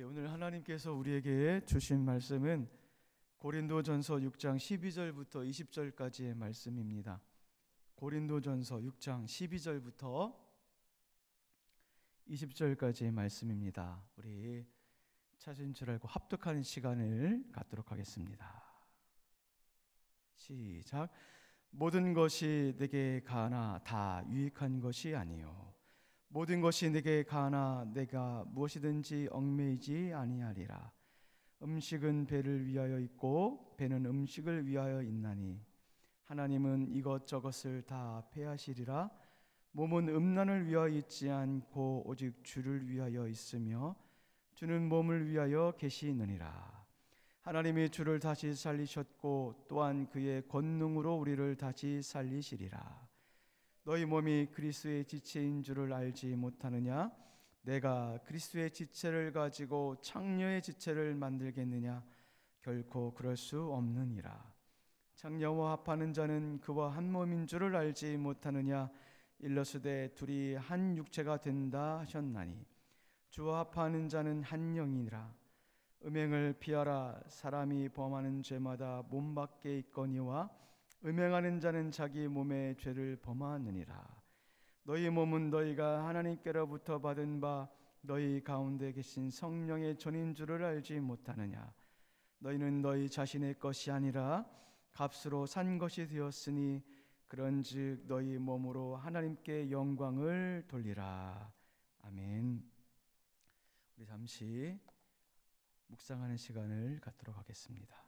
오늘 하나님께서 우리에게 주신 말씀은 고린도전서 6장 12절부터 20절까지의 말씀입니다. 고린도전서 6장 12절부터 20절까지의 말씀입니다. 우리 찾은 줄 알고 합독하는 시간을 갖도록 하겠습니다. 시작. 모든 것이 내게 가하나 다 유익한 것이 아니요 모든 것이 내게 가하나 내가 무엇이든지 얽매이지 아니하리라. 음식은 배를 위하여 있고 배는 음식을 위하여 있나니 하나님은 이것저것을 다 패하시리라. 몸은 음란을 위하여 있지 않고 오직 주를 위하여 있으며 주는 몸을 위하여 계시느니라. 하나님이 주를 다시 살리셨고 또한 그의 권능으로 우리를 다시 살리시리라. 너희 몸이 그리스도의 지체인 줄을 알지 못하느냐? 내가 그리스도의 지체를 가지고 창녀의 지체를 만들겠느냐? 결코 그럴 수 없느니라. 창녀와 합하는 자는 그와 한 몸인 줄을 알지 못하느냐? 일러스되 둘이 한 육체가 된다 하셨나니 주와 합하는 자는 한 영이니라. 음행을 피하라. 사람이 범하는 죄마다 몸 밖에 있거니와 음행하는 자는 자기 몸의 죄를 범하느니라. 너희 몸은 너희가 하나님께로부터 받은 바 너희 가운데 계신 성령의 전인 줄을 알지 못하느냐? 너희는 너희 자신의 것이 아니라 값으로 산 것이 되었으니 그런즉 너희 몸으로 하나님께 영광을 돌리라. 아멘. 우리 잠시 묵상하는 시간을 갖도록 하겠습니다.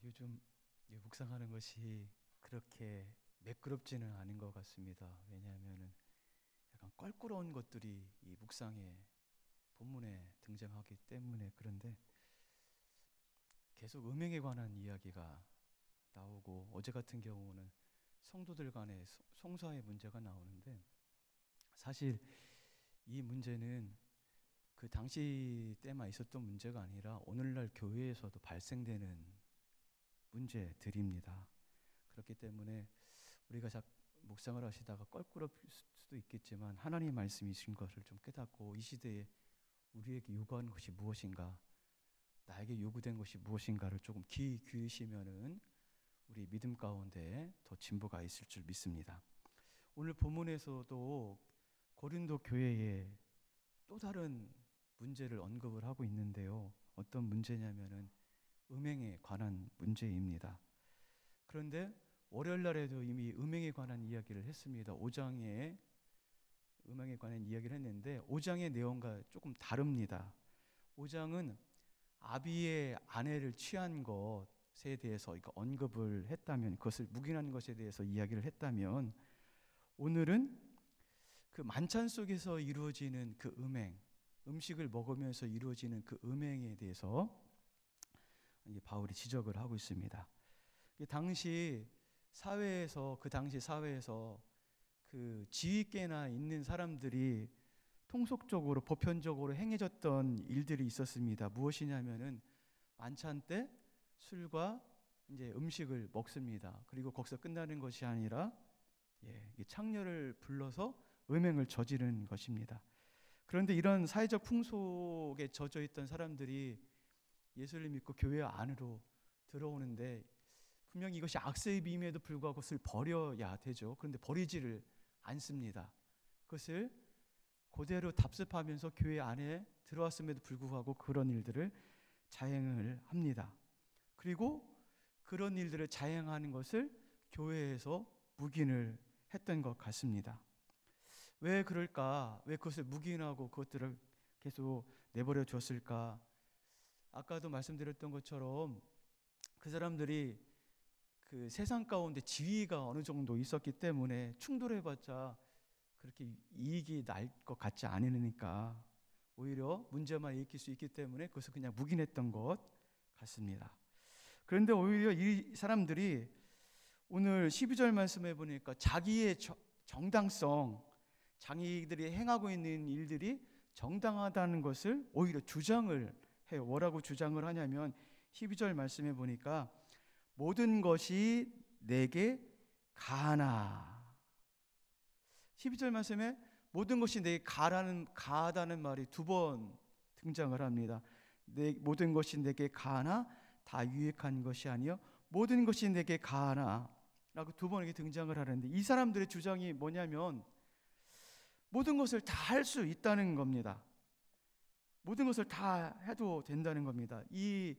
요즘 묵상하는 것이 그렇게 매끄럽지는 않은 것 같습니다. 왜냐하면은 약간 껄끄러운 것들이 이 묵상의 본문에 등장하기 때문에. 그런데 계속 음행에 관한 이야기가 나오고, 어제 같은 경우는 성도들 간의 송사의 문제가 나오는데, 사실 이 문제는 그 당시 때만 있었던 문제가 아니라 오늘날 교회에서도 발생되는 문제들입니다. 그렇기 때문에 우리가 묵상을 하시다가 껄끄러울 수도 있겠지만, 하나님의 말씀이신 것을 좀 깨닫고 이 시대에 우리에게 요구하는 것이 무엇인가, 나에게 요구된 것이 무엇인가를 조금 귀 기울이시면은 우리 믿음 가운데 더 진보가 있을 줄 믿습니다. 오늘 본문에서도 고린도 교회에 또 다른 문제를 언급을 하고 있는데요. 어떤 문제냐면은 음행에 관한 문제입니다. 그런데 월요일 날에도 이미 음행에 관한 이야기를 했습니다. 5장에 음행에 관한 이야기를 했는데 5장의 내용과 조금 다릅니다. 5장은 아비의 아내를 취한 것에 대해서 언급을 했다면, 그것을 묵인한 것에 대해서 이야기를 했다면, 오늘은 그 만찬 속에서 이루어지는 그 음행, 음식을 먹으면서 이루어지는 그 음행에 대해서 바울이 지적을 하고 있습니다. 그 당시 사회에서 그 지위계나 있는 사람들이 통속적으로 보편적으로 행해졌던 일들이 있었습니다. 무엇이냐면은 만찬 때 술과 이제 음식을 먹습니다. 그리고 거기서 끝나는 것이 아니라 창녀를 불러서 음행을 저지른 것입니다. 그런데 이런 사회적 풍속에 젖어 있던 사람들이 예수를 믿고 교회 안으로 들어오는데, 분명히 이것이 악세의 비임에도 불구하고 그것을 버려야 되죠. 그런데 버리지를 않습니다. 그것을 그대로 답습하면서 교회 안에 들어왔음에도 불구하고 그런 일들을 자행을 합니다. 그리고 그런 일들을 자행하는 것을 교회에서 묵인을 했던 것 같습니다. 왜 그럴까? 왜 그것을 묵인하고 그것들을 계속 내버려 뒀을까? 아까도 말씀드렸던 것처럼 그 사람들이 그 세상 가운데 지위가 어느 정도 있었기 때문에 충돌해봤자 그렇게 이익이 날 것 같지 않으니까 오히려 문제만 일으킬 수 있기 때문에 그것을 그냥 묵인했던 것 같습니다. 그런데 오히려 이 사람들이 오늘 12절 말씀해 보니까 자기의 정당성, 자기들이 행하고 있는 일들이 정당하다는 것을 오히려 주장을 해요. 뭐라고 주장을 하냐면 12절 말씀해 보니까 모든 것이 내게 가하나. 12절 말씀에 모든 것이 내게 가하다는 말이 두 번 등장을 합니다. 모든 것이 내게 가하나 다 유익한 것이 아니요 모든 것이 내게 가하나 라고 두 번 등장을 하는데, 이 사람들의 주장이 뭐냐면 모든 것을 다 할 수 있다는 겁니다. 모든 것을 다 해도 된다는 겁니다. 이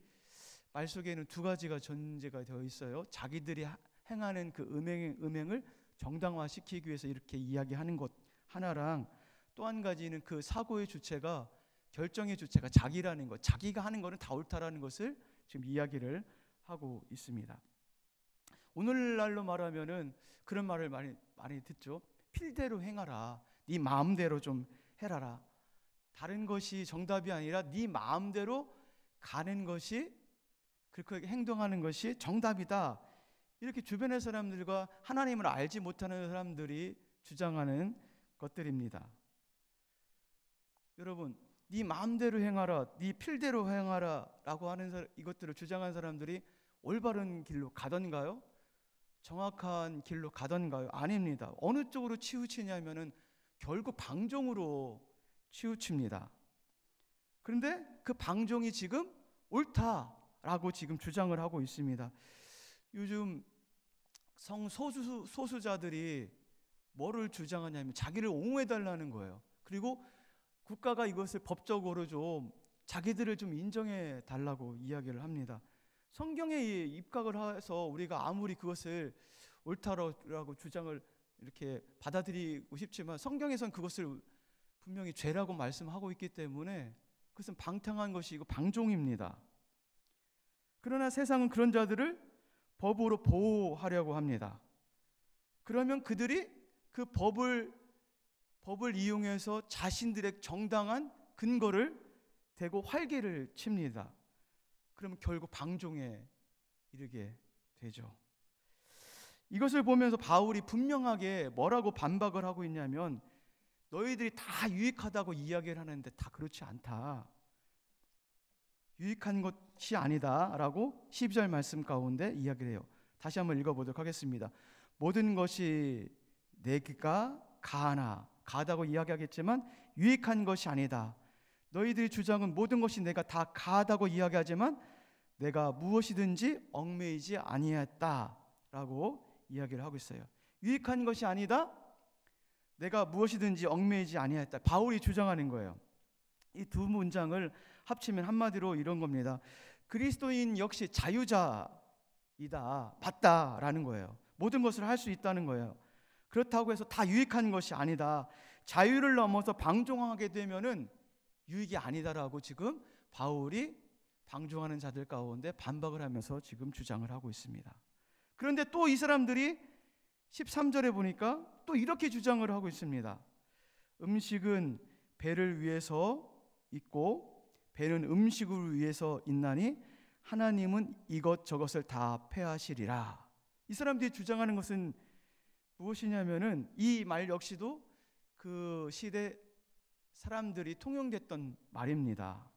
말 속에는 두 가지가 전제가 되어 있어요. 자기들이 행하는 그 음행을 정당화시키기 위해서 이렇게 이야기하는 것 하나랑, 또 한 가지는 그 사고의 주체가, 결정의 주체가 자기라는 것, 자기가 하는 것은 다 옳다라는 것을 지금 이야기를 하고 있습니다. 오늘날로 말하면은 그런 말을 많이 듣죠. 필대로 행하라. 네 마음대로 좀 해라라. 다른 것이 정답이 아니라 네 마음대로 가는 것이, 그렇게 행동하는 것이 정답이다. 이렇게 주변의 사람들과 하나님을 알지 못하는 사람들이 주장하는 것들입니다. 여러분, 네 마음대로 행하라, 네 필대로 행하라 라고 하는 이것들을 주장하는 사람들이 올바른 길로 가던가요? 정확한 길로 가던가요? 아닙니다. 어느 쪽으로 치우치냐면은 결국 방종으로 치우칩니다. 그런데 그 방종이 지금 옳다라고 지금 주장을 하고 있습니다. 요즘 성소수자들이 뭐를 주장하냐면 자기를 옹호해달라는 거예요. 그리고 국가가 이것을 법적으로 좀 자기들을 좀 인정해 달라고 이야기를 합니다. 성경에 입각을 해서 우리가 아무리 그것을 옳다라고 주장을 이렇게 받아들이고 싶지만, 성경에선 그것을 분명히 죄라고 말씀하고 있기 때문에 그것은 방탕한 것이고 방종입니다. 그러나 세상은 그런 자들을 법으로 보호하려고 합니다. 그러면 그들이 그 법을 이용해서 자신들의 정당한 근거를 대고 활개를 칩니다. 그러면 결국 방종에 이르게 되죠. 이것을 보면서 바울이 분명하게 뭐라고 반박을 하고 있냐면, 너희들이 다 유익하다고 이야기를 하는데 다 그렇지 않다. 유익한 것이 아니다 라고 12절 말씀 가운데 이야기를 해요. 다시 한번 읽어보도록 하겠습니다. 모든 것이 내가 가하다고 이야기하겠지만 유익한 것이 아니다. 너희들의 주장은 모든 것이 내가 다 가하다고 이야기하지만 내가 무엇이든지 얽매이지 아니했다 라고 이야기를 하고 있어요. 유익한 것이 아니다, 내가 무엇이든지 얽매이지 아니했다. 바울이 주장하는 거예요. 이 두 문장을 합치면 한마디로 이런 겁니다. 그리스도인 역시 자유자이다, 맞다라는 거예요. 모든 것을 할 수 있다는 거예요. 그렇다고 해서 다 유익한 것이 아니다. 자유를 넘어서 방종하게 되면은 유익이 아니다라고 지금 바울이 방종하는 자들 가운데 반박을 하면서 지금 주장을 하고 있습니다. 그런데 또 이 사람들이 13절에 보니까 또 이렇게 주장을 하고 있습니다. 음식은 배를 위해서 있고 배는 음식을 위해서 있나니 하나님은 이것저것을 다 폐하시리라. 이 사람들이 주장하는 것은 무엇이냐면은 이 말 역시도 그 시대 사람들이 통용됐던 말입니다.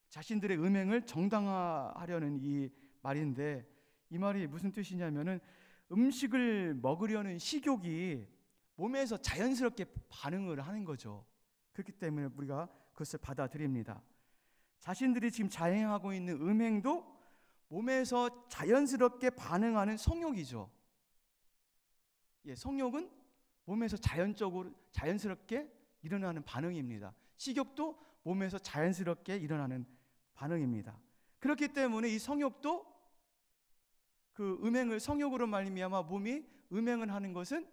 자신들의 음행을 정당화하려는 이 말인데, 이 말이 무슨 뜻이냐면은 음식을 먹으려는 식욕이 몸에서 자연스럽게 반응을 하는 거죠. 그렇기 때문에 우리가 그것을 받아들입니다. 자신들이 지금 자행하고 있는 음행도 몸에서 자연스럽게 반응하는 성욕이죠. 성욕은 몸에서 자연스럽게 일어나는 반응입니다. 식욕도 몸에서 자연스럽게 일어나는 반응입니다. 그렇기 때문에 이 성욕도 그 음행을 성욕으로 말미암아 몸이 음행을 하는 것은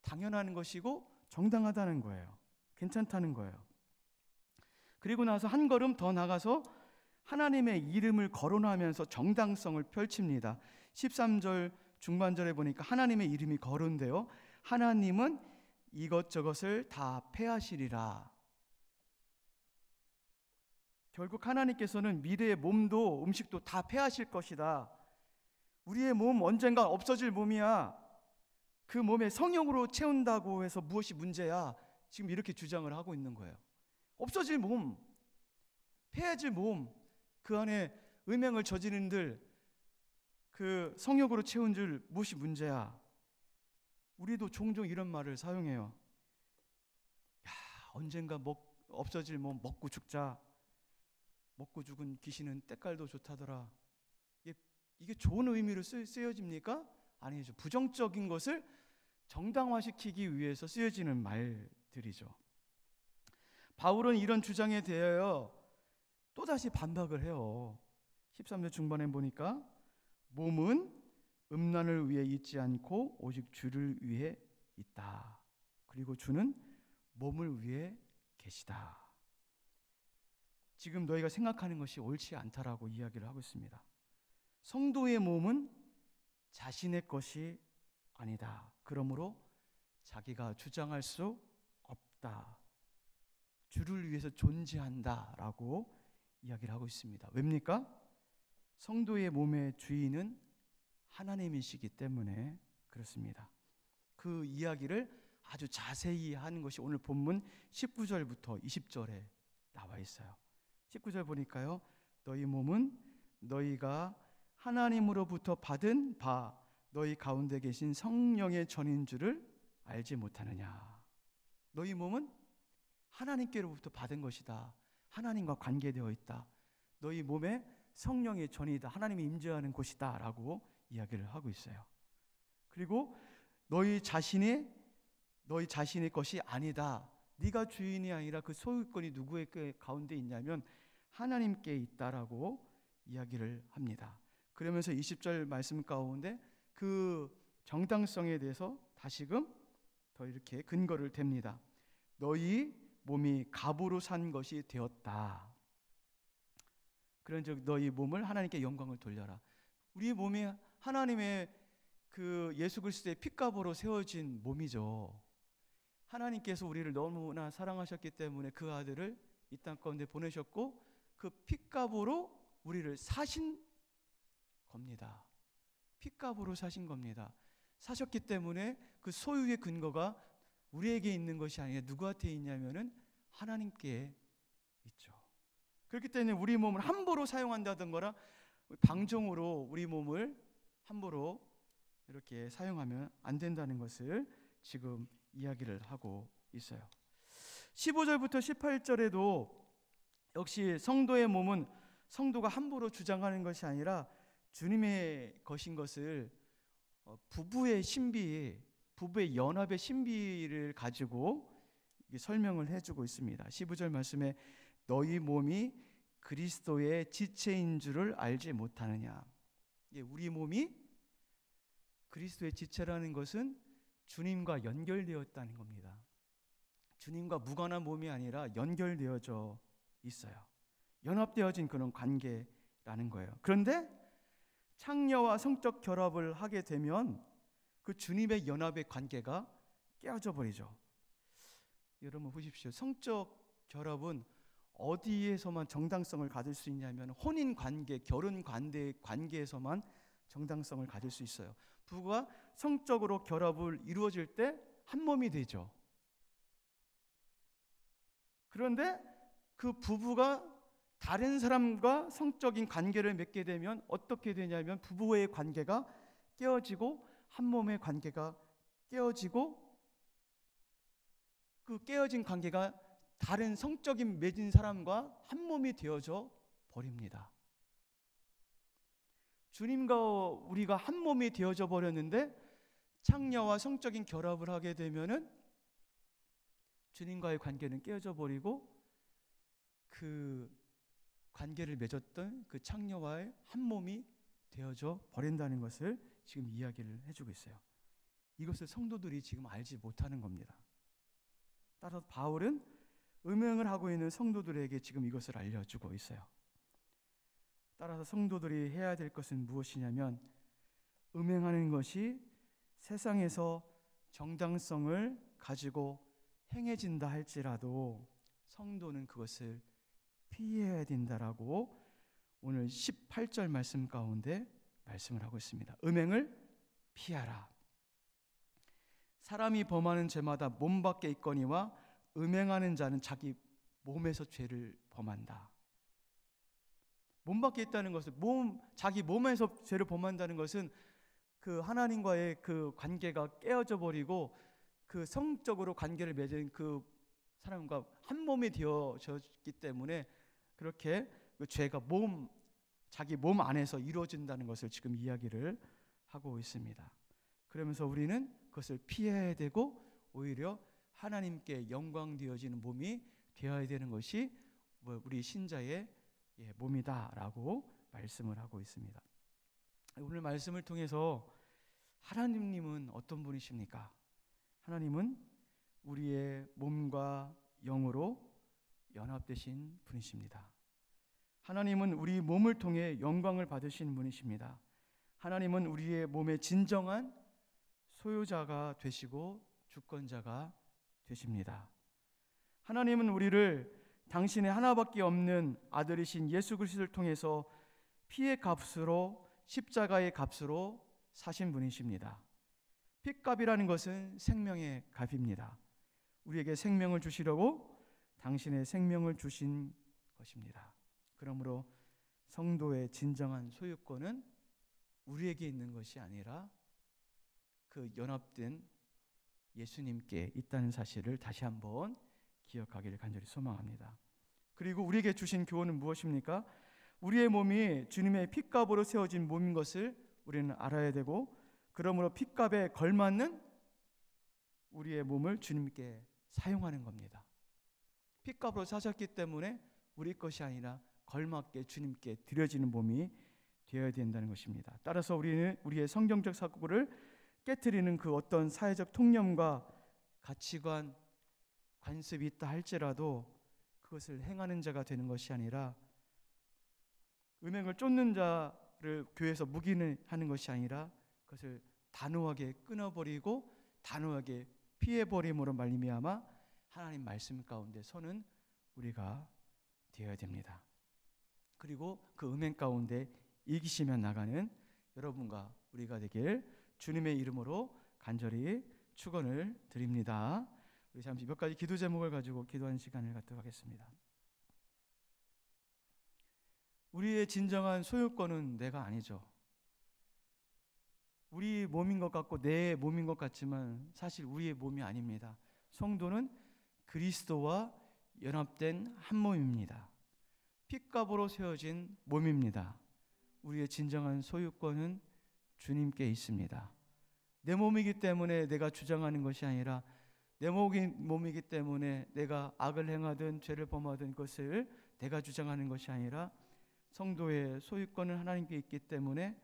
당연한 것이고 정당하다는 거예요. 괜찮다는 거예요. 그리고 나서 한 걸음 더 나가서 하나님의 이름을 거론하면서 정당성을 펼칩니다. 13절 중반절에 보니까 하나님의 이름이 거론돼요. 하나님은 이것저것을 다 폐하시리라. 결국 하나님께서는 미래의 몸도 음식도 다 폐하실 것이다. 우리의 몸 언젠가 없어질 몸이야. 그 몸에 성욕으로 채운다고 해서 무엇이 문제야? 지금 이렇게 주장을 하고 있는 거예요. 없어질 몸, 폐해질 몸, 그 안에 음행을 저지른들 그 성욕으로 채운 줄 무엇이 문제야? 우리도 종종 이런 말을 사용해요. 언젠가 없어질 몸 먹고 죽자. 먹고 죽은 귀신은 때깔도 좋다더라. 이게 좋은 의미로 쓰여집니까? 아니죠. 부정적인 것을 정당화시키기 위해서 쓰여지는 말들이죠. 바울은 이런 주장에 대하여 또다시 반박을 해요. 13절 중반에 보니까 몸은 음란을 위해 있지 않고 오직 주를 위해 있다. 그리고 주는 몸을 위해 계시다. 지금 너희가 생각하는 것이 옳지 않다라고 이야기를 하고 있습니다. 성도의 몸은 자신의 것이 아니다. 그러므로 자기가 주장할 수 없다. 주를 위해서 존재한다라고 이야기를 하고 있습니다. 왜입니까? 성도의 몸의 주인은 하나님이시기 때문에 그렇습니다. 그 이야기를 아주 자세히 하는 것이 오늘 본문 19절부터 20절에 나와 있어요. 19절 보니까요. 너희 몸은 너희가 하나님으로부터 받은 바 너희 가운데 계신 성령의 전인 줄을 알지 못하느냐. 너희 몸은 하나님께로부터 받은 것이다. 하나님과 관계되어 있다. 너희 몸에 성령의 전이다. 하나님이 임재하는 곳이다 라고 이야기를 하고 있어요. 그리고 너희 자신의 것이 아니다. 네가 주인이 아니라 그 소유권이 누구의 가운데 있냐면 하나님께 있다라고 이야기를 합니다. 그러면서 20절 말씀 가운데 그 정당성에 대해서 다시금 더 이렇게 근거를 댑니다. 너희 몸이 갑으로 산 것이 되었다. 그런즉 너희 몸을 하나님께 영광을 돌려라. 우리 몸이 하나님의 그 예수 그리스도의 피값으로 세워진 몸이죠. 하나님께서 우리를 너무나 사랑하셨기 때문에 그 아들을 이 땅 가운데 보내셨고 그 피값으로 우리를 사신 겁니다. 피값으로 사신 겁니다. 사셨기 때문에 그 소유의 근거가 우리에게 있는 것이 아니라 누구한테 있냐면은 하나님께 있죠. 그렇기 때문에 우리 몸을 함부로 사용한다든가 방종으로 우리 몸을 함부로 이렇게 사용하면 안 된다는 것을 지금 이야기를 하고 있어요. 15절부터 18절에도 역시 성도의 몸은 성도가 함부로 주장하는 것이 아니라 주님의 것인 것을 부부의 신비, 부부의 연합의 신비를 가지고 설명을 해주고 있습니다. 15절 말씀에 너희 몸이 그리스도의 지체인 줄을 알지 못하느냐. 우리 몸이 그리스도의 지체라는 것은 주님과 연결되었다는 겁니다. 주님과 무관한 몸이 아니라 연결되어져 있어요. 연합되어진 그런 관계라는 거예요. 그런데 창녀와 성적 결합을 하게 되면 그 주님의 연합의 관계가 깨어져 버리죠. 여러분 보십시오. 성적 결합은 어디에서만 정당성을 가질 수 있냐면 혼인 관계, 결혼 관계에서만 정당성을 가질 수 있어요. 부부가 성적으로 결합을 이루어질 때 한 몸이 되죠. 그런데 그 부부가 다른 사람과 성적인 관계를 맺게 되면 어떻게 되냐면 부부의 관계가 깨어지고 한 몸의 관계가 깨어지고 그 깨어진 관계가 다른 성적인 맺은 사람과 한 몸이 되어져 버립니다. 주님과 우리가 한 몸이 되어져 버렸는데 창녀와 성적인 결합을 하게 되면은 주님과의 관계는 깨어져 버리고 그 관계를 맺었던 그 창녀와의 한 몸이 되어져 버린다는 것을 지금 이야기를 해주고 있어요. 이것을 성도들이 지금 알지 못하는 겁니다. 따라서 바울은 음행을 하고 있는 성도들에게 지금 이것을 알려주고 있어요. 따라서 성도들이 해야 될 것은 무엇이냐면 음행하는 것이 세상에서 정당성을 가지고 행해진다 할지라도 성도는 그것을 피해야 된다라고 오늘 18절 말씀 가운데 말씀을 하고 있습니다. 음행을 피하라. 사람이 범하는 죄마다 몸 밖에 있거니와 음행하는 자는 자기 몸에서 죄를 범한다. 몸 밖에 있다는 것은 자기 몸에서 죄를 범한다는 것은 그 하나님과의 그 관계가 깨어져 버리고 그 성적으로 관계를 맺은 그 사람과 한 몸이 되어졌기 때문에 그렇게 그 죄가 자기 몸 안에서 이루어진다는 것을 지금 이야기를 하고 있습니다. 그러면서 우리는 그것을 피해야 되고 오히려 하나님께 영광 되어지는 몸이 되어야 되는 것이 우리 신자의 몸이다라고 말씀을 하고 있습니다. 오늘 말씀을 통해서 하나님은 어떤 분이십니까? 하나님은 우리의 몸과 영으로 연합되신 분이십니다. 하나님은 우리 몸을 통해 영광을 받으신 분이십니다. 하나님은 우리의 몸의 진정한 소유자가 되시고 주권자가 되십니다. 하나님은 우리를 당신의 하나밖에 없는 아들이신 예수 그리스도를 통해서 피의 값으로 십자가의 값으로 사신 분이십니다. 피값이라는 것은 생명의 값입니다. 우리에게 생명을 주시려고 당신의 생명을 주신 것입니다. 그러므로 성도의 진정한 소유권은 우리에게 있는 것이 아니라 그 연합된 예수님께 있다는 사실을 다시 한번 기억하기를 간절히 소망합니다. 그리고 우리에게 주신 교훈은 무엇입니까? 우리의 몸이 주님의 피값으로 세워진 몸인 것을 우리는 알아야 되고 그러므로 피값에 걸맞는 우리의 몸을 주님께 사용하는 겁니다. 피값으로 사셨기 때문에 우리 것이 아니라 걸맞게 주님께 드려지는 몸이 되어야 된다는 것입니다. 따라서 우리는 우리의 성경적 사고를 깨트리는 그 어떤 사회적 통념과 가치관, 관습이 있다 할지라도 그것을 행하는 자가 되는 것이 아니라 음행을 쫓는 자를 교회에서 묵인하는 것이 아니라 그것을 단호하게 끊어버리고 단호하게 피해버림으로 말미암아 하나님 말씀 가운데 서는 우리가 되어야 됩니다. 그리고 그 음행 가운데 이기시며 나가는 여러분과 우리가 되길 주님의 이름으로 간절히 축원을 드립니다. 우리 잠시 몇 가지 기도 제목을 가지고 기도하는 시간을 갖도록 하겠습니다. 우리의 진정한 소유권은 내가 아니죠. 우리 몸인 것 같고 내 몸인 것 같지만 사실 우리의 몸이 아닙니다. 성도는 그리스도와 연합된 한 몸입니다. 핏값으로 세워진 몸입니다. 우리의 진정한 소유권은 주님께 있습니다. 내 몸이기 때문에 내가 주장하는 것이 아니라 내 몸이기 때문에 내가 악을 행하든 죄를 범하든 그것을 내가 주장하는 것이 아니라 성도의 소유권은 하나님께 있기 때문에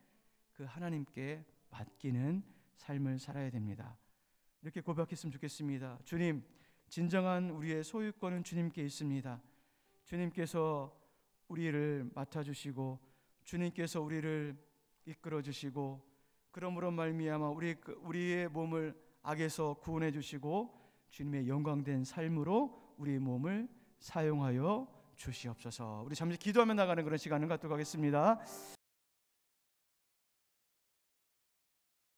그 하나님께 맡기는 삶을 살아야 됩니다. 이렇게 고백했으면 좋겠습니다. 주님, 진정한 우리의 소유권은 주님께 있습니다. 주님께서 우리를 맡아주시고 주님께서 우리를 이끌어주시고 그러므로 말미암아 우리의 몸을 악에서 구원해 주시고 주님의 영광된 삶으로 우리의 몸을 사용하여 주시옵소서. 우리 잠시 기도하며 나가는 그런 시간을 갖도록 하겠습니다.